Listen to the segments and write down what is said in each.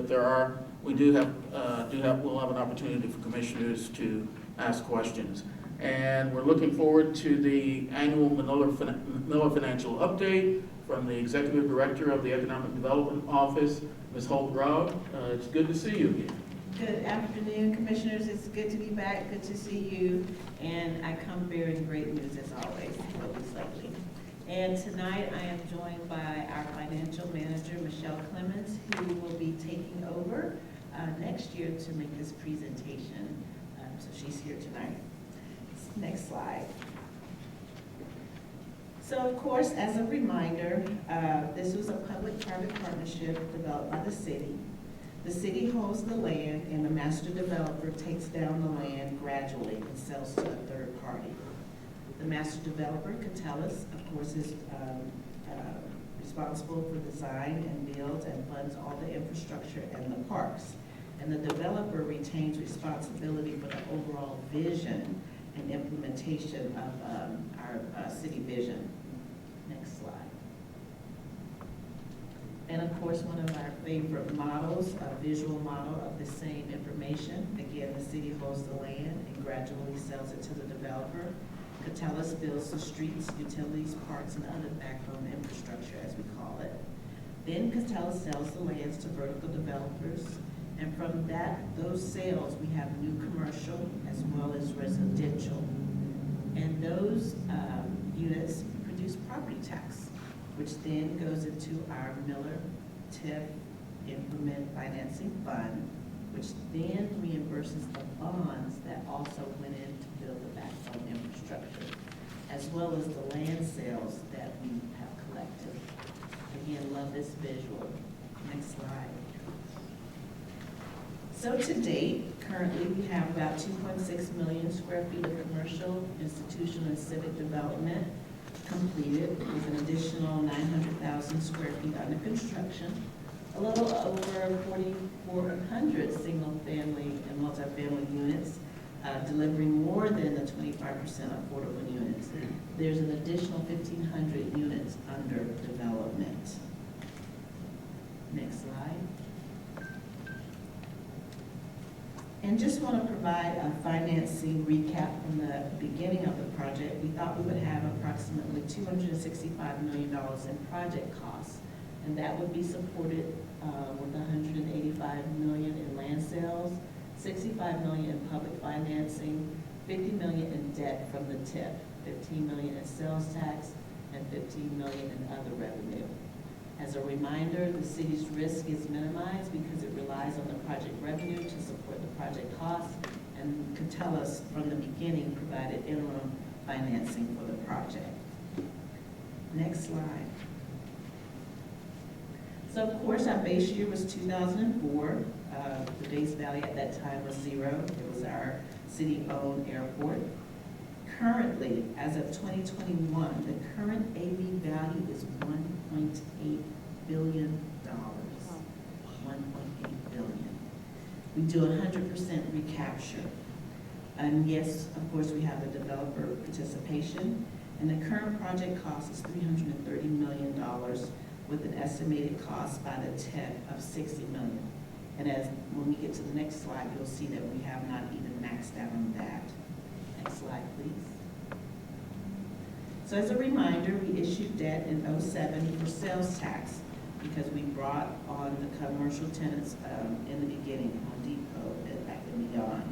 that we'll have an opportunity for commissioners to ask questions. And we're looking forward to the annual Mueller Financial Update from the Executive Director of the Economic Development Office, Ms. Holt-Grout. It's good to see you again. Good afternoon, Commissioners. It's good to be back. Good to see you. And I come bearing great news as always, hopefully slightly. And tonight I am joined by our Financial Manager, Michelle Clemens, who will be taking over next year to make this presentation. So she's here tonight. Next slide. So of course, as a reminder, this was a public-private partnership developed by the city. The city holds the land and the master developer takes down the land gradually and sells to a third party. The master developer, Catellus, of course, is responsible for design and builds and funds all the infrastructure and the parks. And the developer retains responsibility for the overall vision and implementation of our city vision. Next slide. And of course, one of our favorite models, a visual model of the same information. Again, the city holds the land and gradually sells it to the developer. Catellus builds the streets, utilities, parks, and other backbone infrastructure, as we call it. Then Catellus sells the lands to vertical developers. And from those sales, we have new commercial as well as residential. And those units produce property tax, which then goes into our Mueller TIF Implement Financing Fund, which then reimburses the bonds that also went in to build the backbone infrastructure, as well as the land sales that we have collected. Again, love this visual. Next slide. So to date, currently we have about 2.6 million square feet of commercial, institutional, and civic development completed, with an additional 900,000 square feet under construction, a little over 4,400 single-family and multifamily units, delivering more than the 25% affordable units. There's an additional 1,500 units under development. Next slide. And just want to provide a financing recap from the beginning of the project. We thought we would have approximately $265 million in project costs, and that would be supported with $185 million in land sales, $65 million in public financing, $50 million in debt from the TIF, $15 million in sales tax, and $15 million in other revenue. As a reminder, the city's risk is minimized because it relies on the project revenue to support the project costs, and Catellus from the beginning provided interim financing for the project. Next slide. So of course, our base year was 2004. The base value at that time was 0. It was our city-owned airport. Currently, as of 2021, the current AV value is $1.8 billion. 1.8 billion. We do 100% recapture. And yes, of course, we have the developer participation. And the current project cost is $330 million with an estimated cost by the TIF of $60 million. And when we get to the next slide, you'll see that we have not even maxed out on that. Next slide, please. So as a reminder, we issued debt in 2007 for sales tax because we brought on the commercial tenants in the beginning, Home Depot and beyond.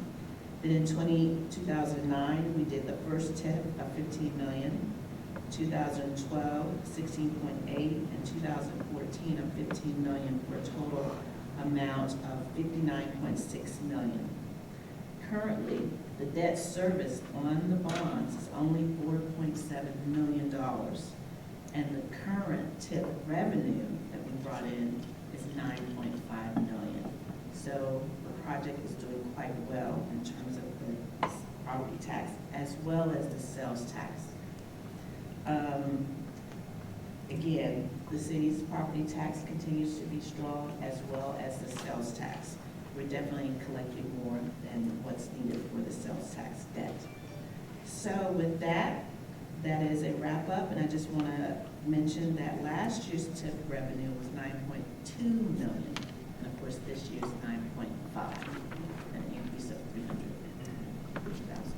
Then in 2009, we did the first TIF of $15 million, 2012, 16.8, and 2014 of $15 million for a total amount of $59.6 million. Currently, the debt service on the bonds is only $4.7 million, and the current TIF revenue that we brought in is $9.5 million. So the project is doing quite well in terms of the property tax as well as the sales tax. Again, the city's property tax continues to be strong as well as the sales tax. We're definitely collecting more than what's needed for the sales tax debt. So with that, that is a wrap up, and I just want to mention that last year's TIF revenue was $9.2 million, and of course, this year's 9.5, an increase of 300,000.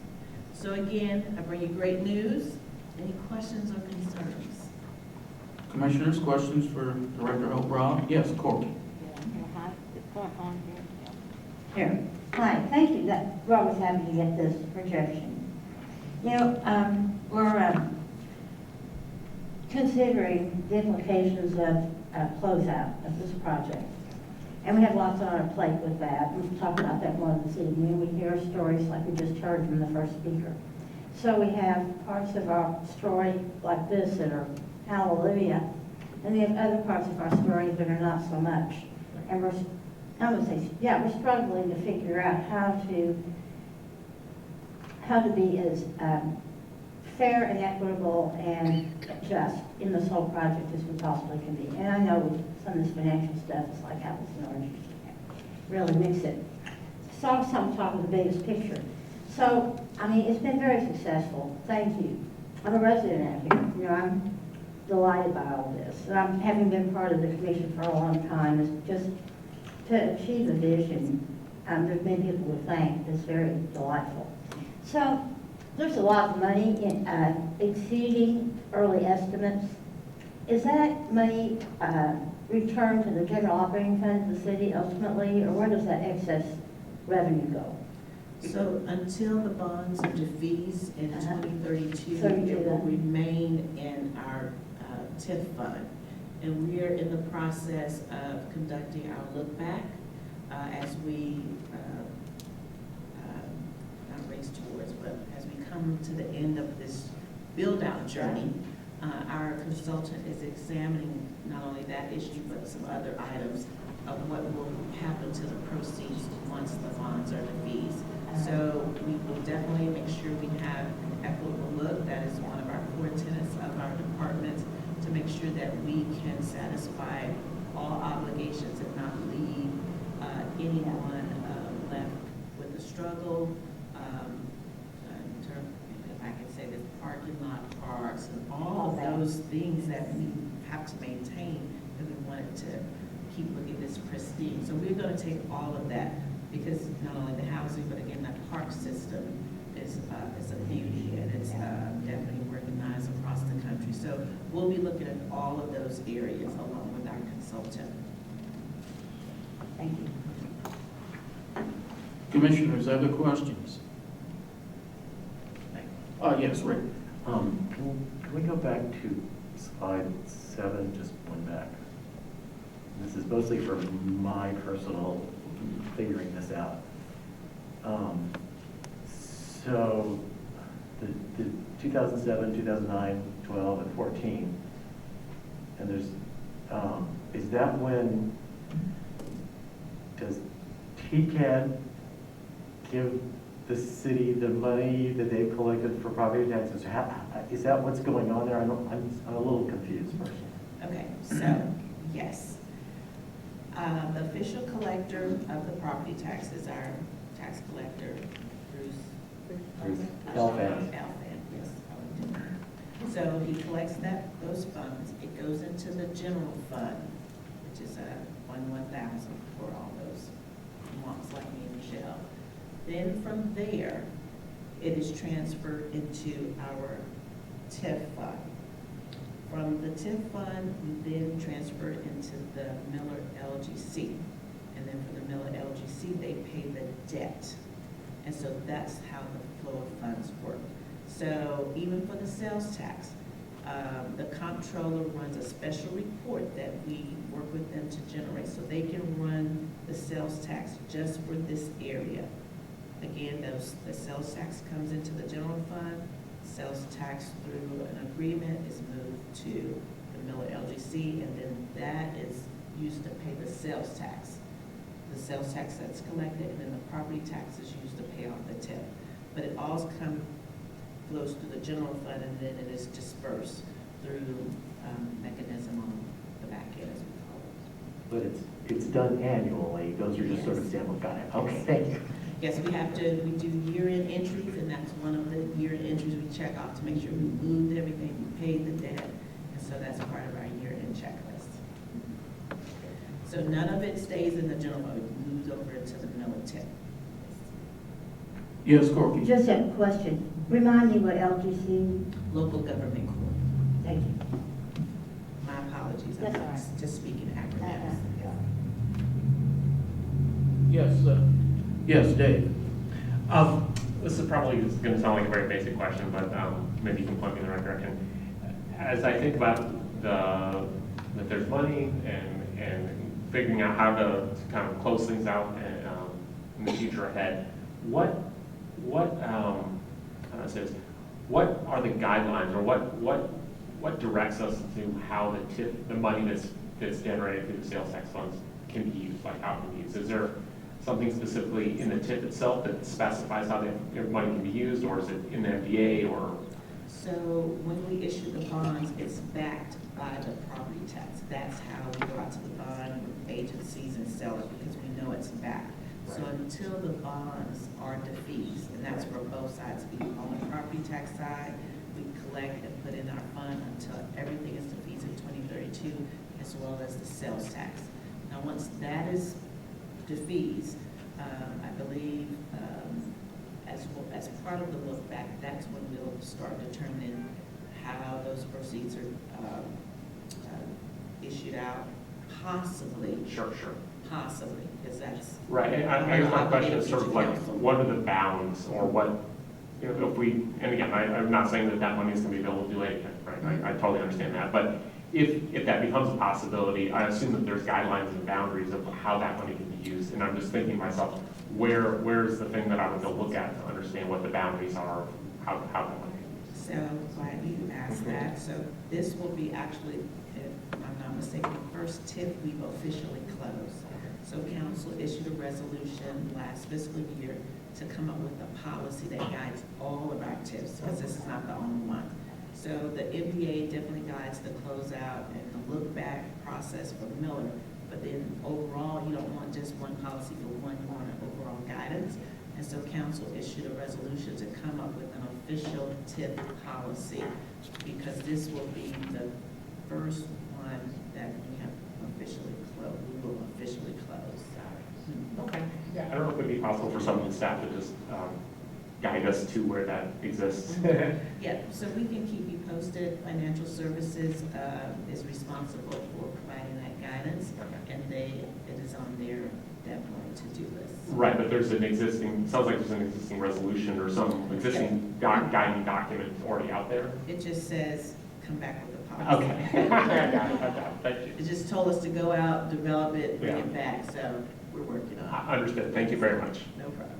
So again, I bring you great news. Any questions or concerns? Commissioners, questions for Director Hope Brown? Yes, Corky. Here. Hi, thank you. We're always happy to get this projection. You know, we're considering the implications of closeout of this project. And we have lots on our plate with that. We've talked about that more this evening. We hear stories like we just heard from the first speaker. So we have parts of our story like this that are hallelujah, and we have other parts of our story that are not so much. And we're struggling to figure out how to be as fair and equitable and just in this whole project as we possibly can be. And I know with some of this financial stuff, it's like apples and oranges. Really mix it. So some talk of the biggest picture. So, I mean, it's been very successful. Thank you. I'm a resident out here. You know, I'm delighted by all this. And I'm, having been part of the commission for a long time, is just to achieve a vision. There's many people to thank. It's very delightful. So, there's a lot of money in exceeding early estimates. Is that money returned to the general operating fund of the city ultimately, or where does that excess revenue go? So until the bonds are defeased in 2032, So it will remain in our TIF fund. And we are in the process of conducting our look back as we not race towards, but as we come to the end of this build-out journey. Our consultant is examining not only that issue, but some other items of what will happen to the proceeds once the bonds are defeased. So we will definitely make sure we have an equitable look. That is one of our core tenets of our department, to make sure that we can satisfy all obligations and not leave anyone left with a struggle. In terms, if I can say this, parking lot parks and all of those things that we have to maintain, and we wanted to keep looking this pristine. So we're going to take all of that, because not only the housing, but again, that park system is a beauty, and it's definitely recognized across the country. So we'll be looking at all of those areas along with our consultant. Thank you. Commissioners, other questions? Yes, Rick. Can we go back to slide 7, just one back? This is mostly for my personal figuring this out. So the 2007, 2009, 12, and 14, and there's, is that when, does TCAD give the city the money that they collected for property taxes? Is that what's going on there? I'm a little confused personally. Okay, so yes. The official collector of the property tax is our tax collector, Bruce Elfan. Yes. So he collects those funds. It goes into the general fund, which is a 1,000 for all those wonks like me and Michelle. Then from there, it is transferred into our TIF fund. From the TIF fund, we then transfer it into the Mueller LGC. And then for the Mueller LGC, they pay the debt. And so that's how the flow of funds work. So even for the sales tax, the comptroller runs a special report that we work with them to generate, so they can run the sales tax just for this area. Again, the sales tax comes into the general fund. Sales tax through an agreement is moved to the Mueller LGC, and then that is used to pay the sales tax. The sales tax that's collected, and then the property tax is used to pay off the TIF. But it all flows through the general fund, and then it is dispersed through mechanism on the back end, as we call it. But it's done annually. Those are just sort of sample. Got it. Okay, thank you. Yes, we do year-end entries, and that's one of the year-end entries we check off to make sure we moved everything, we paid the debt, and so that's part of our year-end checklist. So none of it stays in the general fund, it moves over into the Miller tip. Yes, Corky? Just a question. Remind me what LGC, Local government court. thank you. My apologies, I'm That's all not right. just speaking acronyms. Yes, Dave? This is probably going to sound like a very basic question, but maybe you can point me in the right direction. As I think about that there's money and figuring out how to kind of close things out in the future ahead, what how do I say this? What are the guidelines, or what directs us to how the money that's generated through the sales tax funds can be used? Like, how it can be used? Is there something specifically in the TIF itself that specifies how the money can be used, or is it in the FDA, or? So when we issue the bonds, it's backed by the property tax. That's how we go out to the bond agencies and sell it, because we know it's backed. So until the bonds are defeased, and that's for both sides, on the property tax side, we collect and put in our fund until everything is defeased in 2032, as well as the sales tax. Now, once that is defeased, I believe, as part of the look back, that's when we'll start determining how those proceeds are issued out, possibly. Sure. Possibly, because that's. Right, and I guess my question is sort of like, Council. what are the bounds, or what, if we, and again, I'm not saying that money is going to be available to do anything, right? I totally understand that, but if that becomes a possibility, I assume that there's guidelines and boundaries of how that money can be used, and I'm just thinking to myself, where's the thing that I would go look at to understand what the boundaries are, of how that money can be used? So glad you asked that. So this will be actually, if I'm not mistaken, the first TIF we've officially closed. So council issued a resolution last fiscal year to come up with a policy that guides all of our TIFs, because this is not the only one. So the MBA definitely guides the closeout and the look back process for Miller, but then overall, you don't want just one policy for one, you want an overall guidance. And so council issued a resolution to come up with an official TIF policy, because this will be the first one that we have officially closed, we will officially close. Okay. Yeah, I don't know if it would be possible for someone in staff to just guide us to where that exists. Yeah, so we can keep you posted. Financial Services is responsible for providing that guidance, and it is on their definitely to-do list. Right, but there's sounds like there's an existing resolution or some existing guiding document already out there. It just says, come back with a policy. Okay. I got it. Thank you. It just told us to go out, develop it, bring Yeah. it back, so we're working on it. Understood. Thank you very much. No problem.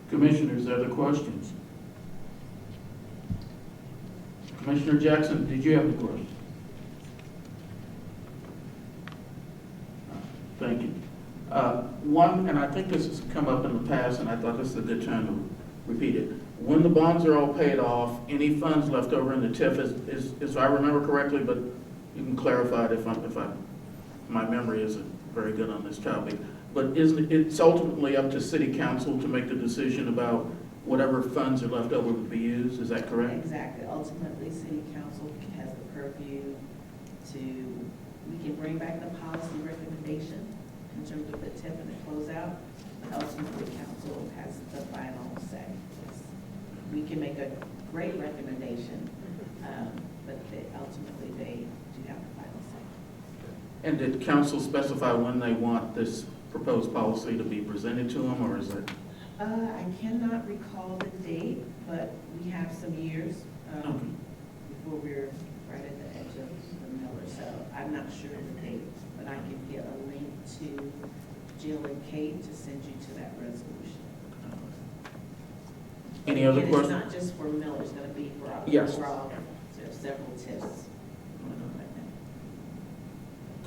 Commissioners, other questions? Commissioner Jackson, did you have a question? Thank you. One, and I think this has come up in the past, and I thought this is a good time to repeat it. When the bonds are all paid off, any funds left over in the TIF is if I remember correctly, but you can clarify it if my memory isn't very good on this topic. But it's ultimately up to city council to make the decision about whatever funds are left over to be used, is that correct? Exactly. Ultimately, city council has the purview we can bring back the policy recommendation in terms of the TIF and the closeout, but ultimately council has the final say. We can make a great recommendation, but ultimately they do have the final say. And did council specify when they want this proposed policy to be presented to them, or is it? I cannot recall the date, but we have some years before we're right at the edge of the Miller. So I'm not sure of the date, but I can get a link to Jill and Kate to send you to that resolution. Any other And questions? it's not just for Miller, it's going to be for our Yes. overall, there's several TIFs going on right now.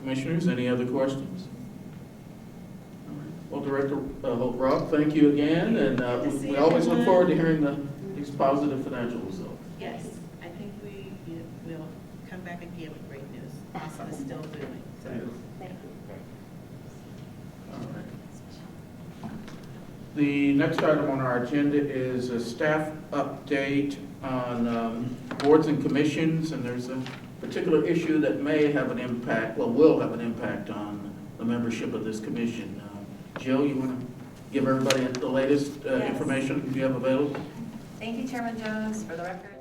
Commissioners, any other questions? All right. Well, Director Holt-Rock, thank you again, and Good to see we always look everyone. forward to hearing these positive financial results. Yes, I think we'll come back again with great news. Awesome, it's still booming. So. Thank you. All right. The next item on our agenda is a staff update on boards and commissions, and there's a particular issue that may have an impact, well, will have an impact on the membership of this commission. Jill, you want to give everybody the latest Yes. information you have available? Thank you, Chairman Jones. For the record,